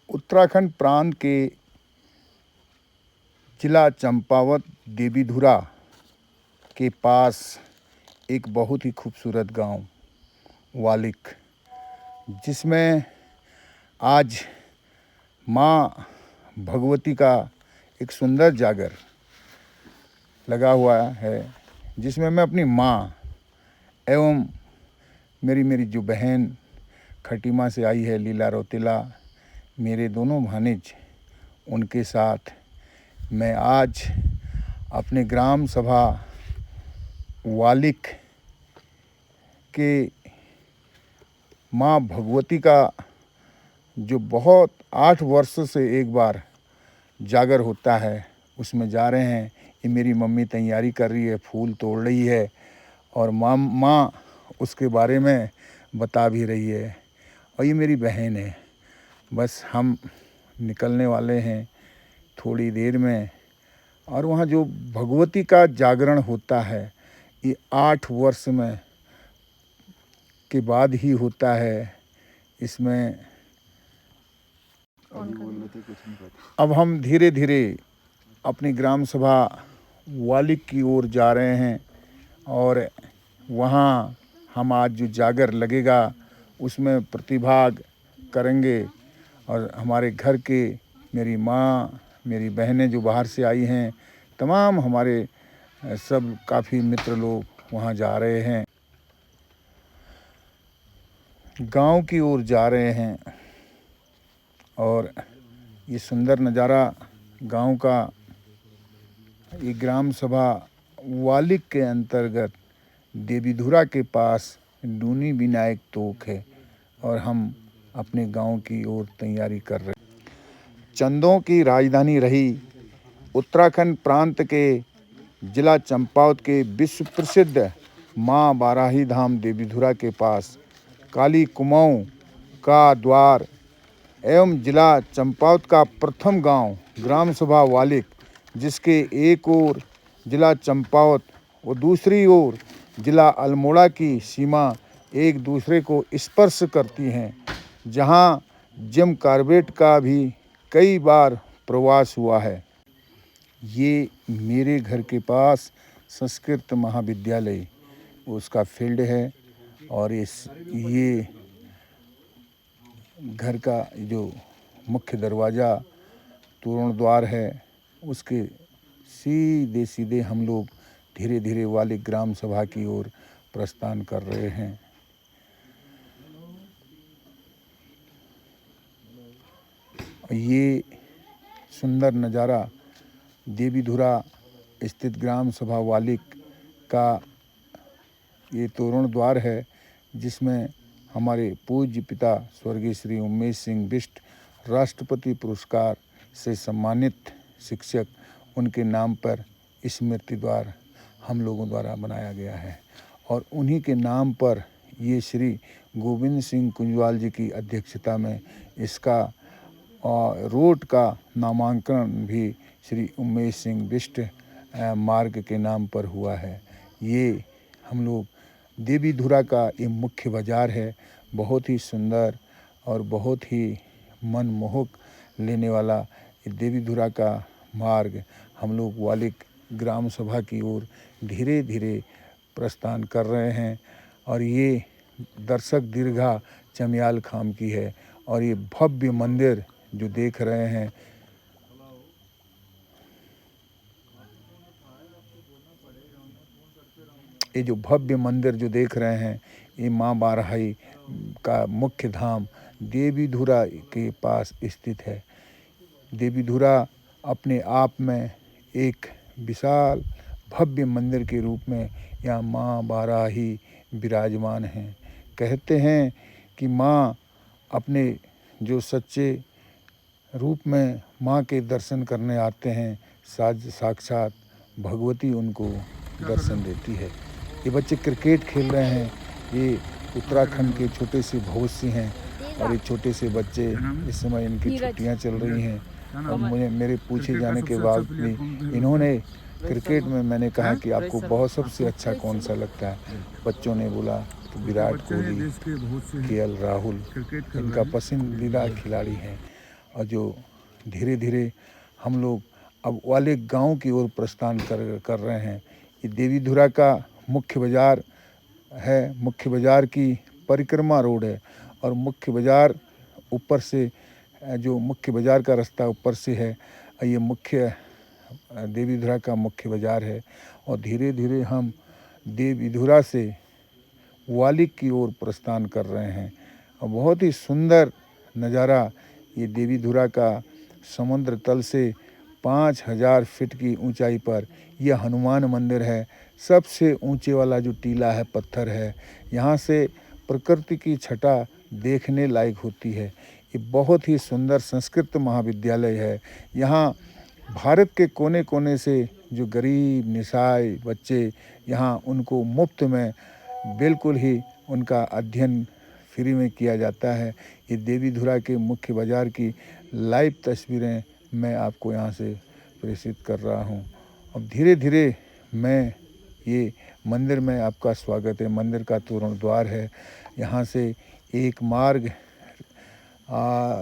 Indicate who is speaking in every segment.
Speaker 1: उत्तराखंड प्रांत के जिला चंपावत देवीधुरा के पास एक बहुत ही खूबसूरत गांव वालिक, जिसमें आज माँ भगवती का एक सुंदर जागर लगा हुआ है, जिसमें मैं अपनी माँ एवं मेरी जो बहन खटीमा से आई है लीला रौतेला, मेरे दोनों भानिज, उनके साथ मैं आज अपने ग्राम सभा वालिक के माँ भगवती का जो बहुत 8 वर्ष से एक बार जागर होता है उसमें जा रहे हैं। ये मेरी मम्मी तैयारी कर रही है, फूल तोड़ रही है और माँ उसके बारे में बता भी रही है। और ये मेरी बहन है। बस हम निकलने वाले हैं थोड़ी देर में। और वहाँ जो भगवती का जागरण होता है ये 8 वर्ष में के बाद ही होता है। इसमें अब हम धीरे धीरे अपनी ग्राम सभा वालिक की ओर जा रहे हैं और वहाँ हम आज जो जागर लगेगा उसमें प्रतिभाग करेंगे। और हमारे घर के मेरी माँ, मेरी बहनें जो बाहर से आई हैं, तमाम हमारे सब काफ़ी मित्र लोग वहाँ जा रहे हैं, गांव की ओर जा रहे हैं। और ये सुंदर नज़ारा गांव का, ये ग्राम सभा वालिक के अंतर्गत देवीधुरा के पास डूनी विनायक तोक है और हम अपने गांव की ओर तैयारी कर रहे हैं। चंदों की राजधानी रही उत्तराखंड प्रांत के जिला चंपावत के विश्व प्रसिद्ध माँ बाराही धाम देवीधुरा के पास काली कुमाऊं का द्वार एवं जिला चंपावत का प्रथम गांव ग्राम सभा वालिक, जिसके एक ओर जिला चंपावत और दूसरी ओर जिला अल्मोड़ा की सीमा एक दूसरे को स्पर्श करती हैं, जहां जिम कॉर्बेट का भी कई बार प्रवास हुआ है। ये मेरे घर के पास संस्कृत महाविद्यालय उसका फील्ड है और ये घर का जो मुख्य दरवाज़ा तोरण द्वार है, उसके सीधे सीधे हम लोग धीरे धीरे वालिक ग्राम सभा की ओर प्रस्थान कर रहे हैं। ये सुंदर नज़ारा देवीधुरा स्थित ग्राम सभा वालिक का ये तोरण द्वार है, जिसमें हमारे पूज्य पिता स्वर्गीय श्री उमेश सिंह बिष्ट राष्ट्रपति पुरस्कार से सम्मानित शिक्षक, उनके नाम पर स्मृति द्वार हम लोगों द्वारा बनाया गया है। और उन्हीं के नाम पर ये श्री गोविंद सिंह कुंजवाल जी की अध्यक्षता में इसका रोड का नामांकन भी श्री उमेश सिंह बिष्ट मार्ग के नाम पर हुआ है। ये हम लोग देवीधुरा का ये मुख्य बाज़ार है, बहुत ही सुंदर और बहुत ही मनमोहक लेने वाला ये देवीधुरा का मार्ग हम लोग वालिक ग्राम सभा की ओर धीरे धीरे प्रस्थान कर रहे हैं। और ये दर्शक दीर्घा चमियाल खाम की है। और ये भव्य मंदिर जो देख रहे हैं, ये जो भव्य मंदिर जो देख रहे हैं, ये माँ बाराही का मुख्य धाम देवीधुरा के पास स्थित है। देवीधुरा अपने आप में एक विशाल भव्य मंदिर के रूप में यहाँ माँ बाराही विराजमान हैं। कहते हैं कि माँ अपने जो सच्चे रूप में माँ के दर्शन करने आते हैं, साक्षात भगवती उनको दर्शन देती है। ये बच्चे क्रिकेट खेल रहे हैं। ये उत्तराखंड के छोटे से भोजसी हैं और ये छोटे से बच्चे इस समय इनकी छुट्टियां चल रही हैं। और मुझे मेरे पूछे जाने के बाद भी इन्होंने क्रिकेट में, मैंने कहा कि आपको बहुत सबसे अच्छा कौन सा लगता है, बच्चों ने बोला कि विराट कोहली, केएल राहुल इनका पसंदीदा खिलाड़ी हैं। और जो धीरे धीरे हम लोग अब वाले गांव की ओर प्रस्थान कर रहे हैं। ये देवीधुरा का मुख्य बाज़ार है, मुख्य बाज़ार की परिक्रमा रोड है और मुख्य बाज़ार ऊपर से जो मुख्य बाज़ार का रास्ता ऊपर से है, ये मुख्य देवीधुरा का मुख्य बाज़ार है। और धीरे धीरे हम देवीधुरा से वालिक की ओर प्रस्थान कर रहे हैं और बहुत ही सुंदर नज़ारा ये देवीधुरा का समुद्र तल से 5000 फीट की ऊंचाई पर यह हनुमान मंदिर है। सबसे ऊंचे वाला जो टीला है पत्थर है, यहाँ से प्रकृति की छटा देखने लायक होती है। ये बहुत ही सुंदर संस्कृत महाविद्यालय है। यहाँ भारत के कोने कोने से जो गरीब निशाय बच्चे यहाँ उनको मुफ्त में बिल्कुल ही उनका अध्ययन फ्री में किया जाता है। ये देवीधुरा के मुख्य बाज़ार की लाइव तस्वीरें मैं आपको यहाँ से प्रेषित कर रहा हूँ। अब धीरे धीरे मैं ये मंदिर में आपका स्वागत है। मंदिर का तोरण द्वार है। यहाँ से एक मार्ग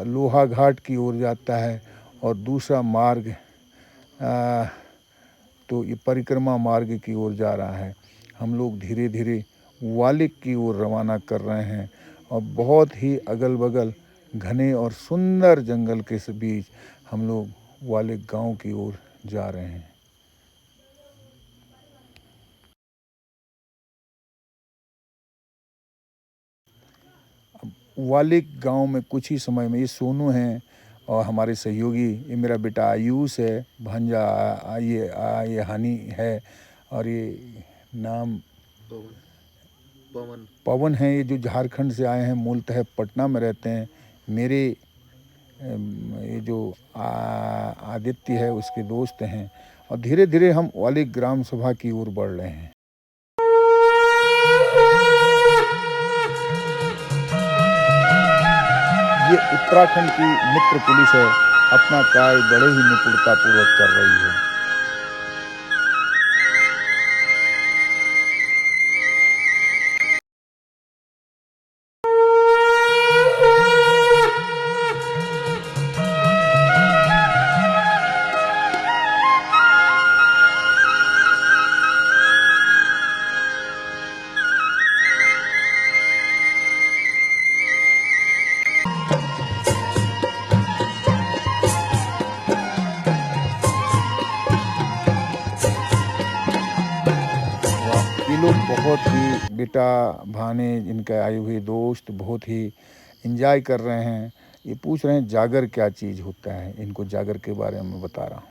Speaker 1: लोहा घाट की ओर जाता है और दूसरा मार्ग तो ये परिक्रमा मार्ग की ओर जा रहा है। हम लोग धीरे धीरे वालिक की ओर रवाना कर रहे हैं और बहुत ही अगल बगल घने और सुंदर जंगल के बीच हम लोग वालिक गांव की ओर जा रहे हैं। वालिक गांव में कुछ ही समय में, ये सोनू हैं और हमारे सहयोगी, ये मेरा बेटा आयुष है, भांजा ये हानि है और ये नाम पवन है। ये जो झारखंड से आए हैं, मूलतः पटना में रहते हैं। मेरे ये जो आदित्य है उसके दोस्त हैं और धीरे धीरे हम वालिक ग्राम सभा की ओर बढ़ रहे हैं। ये उत्तराखंड की मित्र पुलिस है, अपना कार्य बड़े ही निपुणतापूर्वक कर रही है। ये लोग बहुत ही बेटा भाने इनके आए हुए दोस्त बहुत ही एंजॉय कर रहे हैं। ये पूछ रहे हैं जागर क्या चीज़ होता है। इनको जागर के बारे में बता रहा हूँ।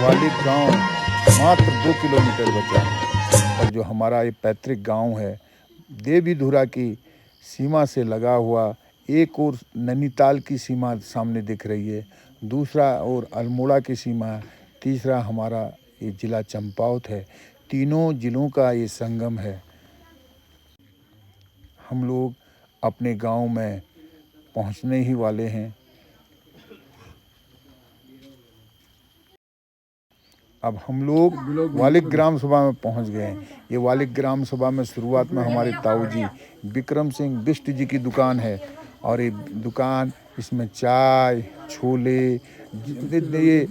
Speaker 1: वालिक गांव मात्र 2 किलोमीटर बचा है और जो हमारा ये पैतृक गांव है देवीधुरा की सीमा से लगा हुआ, एक और नैनीताल की सीमा सामने दिख रही है, दूसरा और अल्मोड़ा की सीमा है, तीसरा हमारा ये ज़िला चंपावत है। तीनों ज़िलों का ये संगम है। हम लोग अपने गांव में पहुंचने ही वाले हैं। अब हम लोग वालिक ग्राम सभा में पहुंच गए हैं। ये वालिक ग्राम सभा में शुरुआत में हमारे ताऊ जी विक्रम सिंह बिष्ट जी की दुकान है और ये दुकान, इसमें चाय, छोले, ये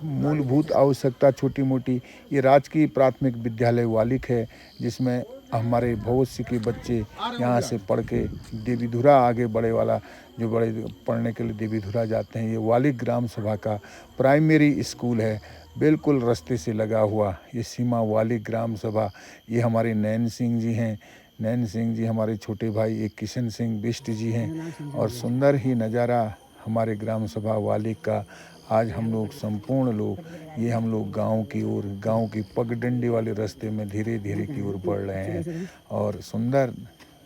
Speaker 1: मूलभूत आवश्यकता छोटी मोटी, ये राजकीय प्राथमिक विद्यालय वालिक है जिसमें हमारे बहुत से के बच्चे यहाँ से पढ़ के देवीधुरा आगे बड़े वाला जो बड़े पढ़ने के लिए देवीधुरा जाते हैं। ये वालिक ग्राम सभा का प्राइमरी स्कूल है, बिल्कुल रास्ते से लगा हुआ। ये सीमा वालिक ग्राम सभा, ये हमारे नैन सिंह जी हैं। नैन सिंह जी हमारे छोटे भाई एक किशन सिंह बिष्ट जी हैं और सुंदर ही नज़ारा हमारे ग्राम सभा वालिक का। आज हम लोग संपूर्ण लोग ये हम लोग गांव की ओर, गांव की पगडंडी वाले रास्ते में धीरे धीरे की ओर बढ़ रहे हैं और सुंदर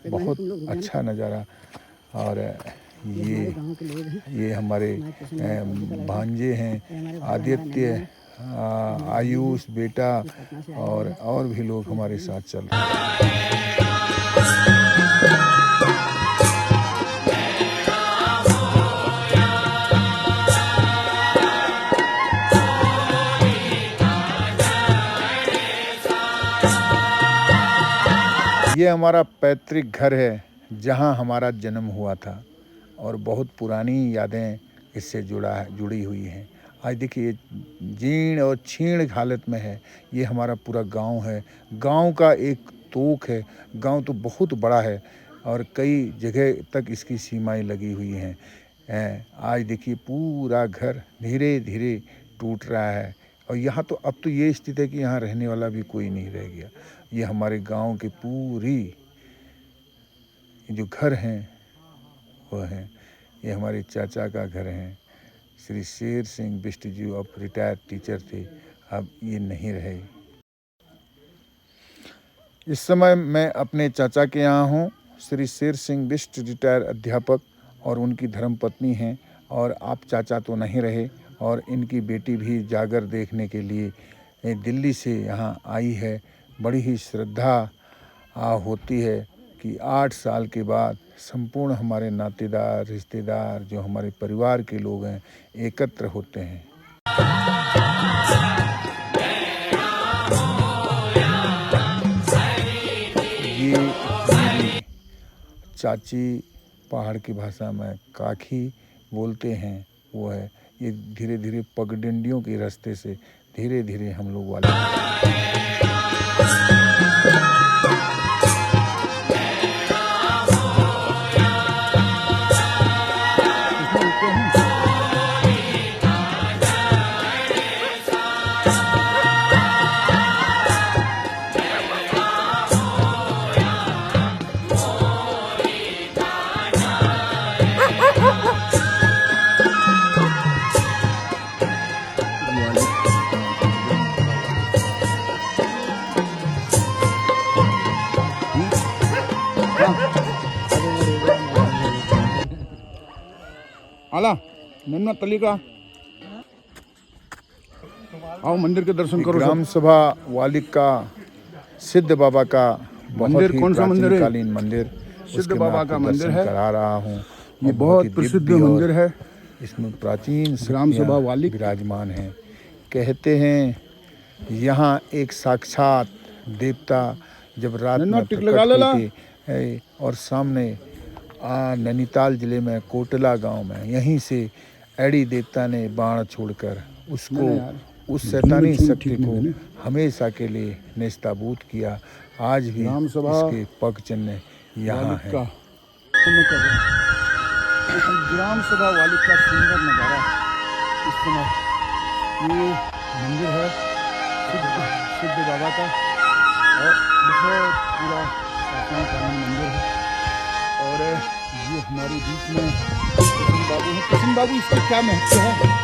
Speaker 1: बहुत अच्छा नज़ारा। और ये हमारे भांजे हैं आदित्य आयुष बेटा और भी लोग हमारे साथ चल रहे हैं। ये हमारा पैतृक घर है जहाँ हमारा जन्म हुआ था और बहुत पुरानी यादें इससे जुड़ी हुई हैं। आज देखिए जीर्ण और क्षीण हालत में है। ये हमारा पूरा गांव है। गांव का एक तोक है। गांव तो बहुत बड़ा है और कई जगह तक इसकी सीमाएं लगी हुई हैं। आज देखिए पूरा घर धीरे धीरे टूट रहा है और यहाँ तो अब तो ये स्थिति है कि यहाँ रहने वाला भी कोई नहीं रह गया। ये हमारे गांव की पूरी जो घर हैं वो हैं। ये हमारे चाचा का घर है। श्री शेर सिंह बिष्ट जी अब रिटायर्ड टीचर थे, अब ये नहीं रहे। इस समय मैं अपने चाचा के यहाँ हूँ। श्री शेर सिंह बिष्ट रिटायर्ड अध्यापक और उनकी धर्मपत्नी हैं और आप चाचा तो नहीं रहे और इनकी बेटी भी जागर देखने के लिए दिल्ली से यहाँ आई है। बड़ी ही श्रद्धा होती है कि 8 साल के बाद संपूर्ण हमारे नातेदार रिश्तेदार जो हमारे परिवार के लोग हैं एकत्र होते हैं। ये मेरी चाची पहाड़ की भाषा में काखी बोलते हैं वो है। ये धीरे धीरे पगडंडियों के रास्ते से धीरे धीरे हम लोग वाले आला नन्ना तलिका आओ मंदिर के दर्शन करो। ग्राम सभा वालिक का सिद्ध बाबा का मंदिर, कौन सा मंदिर है? कालीन मंदिर सिद्ध बाबा का मंदिर है, करा रहा हूँ। ये बहुत प्रसिद्ध मंदिर है। इसमें प्राचीन ग्राम सभा वालिक विराजमान हैं। कहते हैं यहाँ एक साक्षात देवता जब रात में प्रकट हुए थे और सामने नैनीताल जिले में कोटला गांव में यहीं से एड़ी देवता ने बाण छोड़कर उसको उस शैतानी शक्ति को हमेशा के लिए नेस्ताबूत किया। आज भी इसके पग चिन्ह यहाँ है। ग्राम सभा वालिक का सुंदर नज़ारा इस समय ये मंदिर है सिद्ध बाबा का और बहुत पूरा प्राचीन मंदिर है और ये हमारे बीच में कृष्ण बाबू हैं। कृष्ण बाबू इसका क्या महत्व है?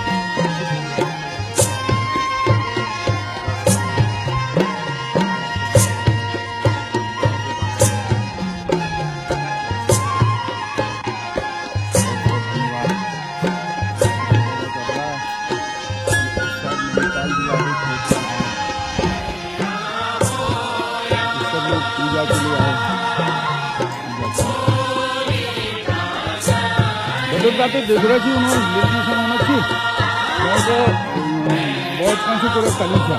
Speaker 1: पूजा के लिए आए बदलते देख रहे थी उन्होंने रिलेशन होना थी बहुत कौन से पूरा कल था।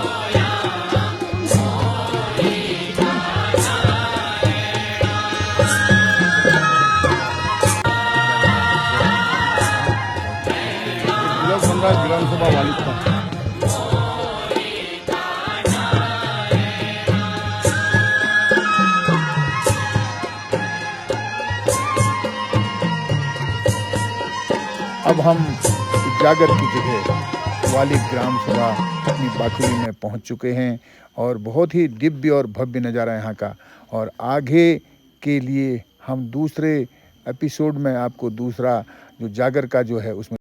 Speaker 1: ग्राम सभा वालिक था। अब हम जागर की जगह वालिक ग्राम सभा अपनी बाखुली में पहुंच चुके हैं और बहुत ही दिव्य और भव्य नज़ारा यहाँ का। और आगे के लिए हम दूसरे एपिसोड में आपको दूसरा जो जागर का जो है उसमें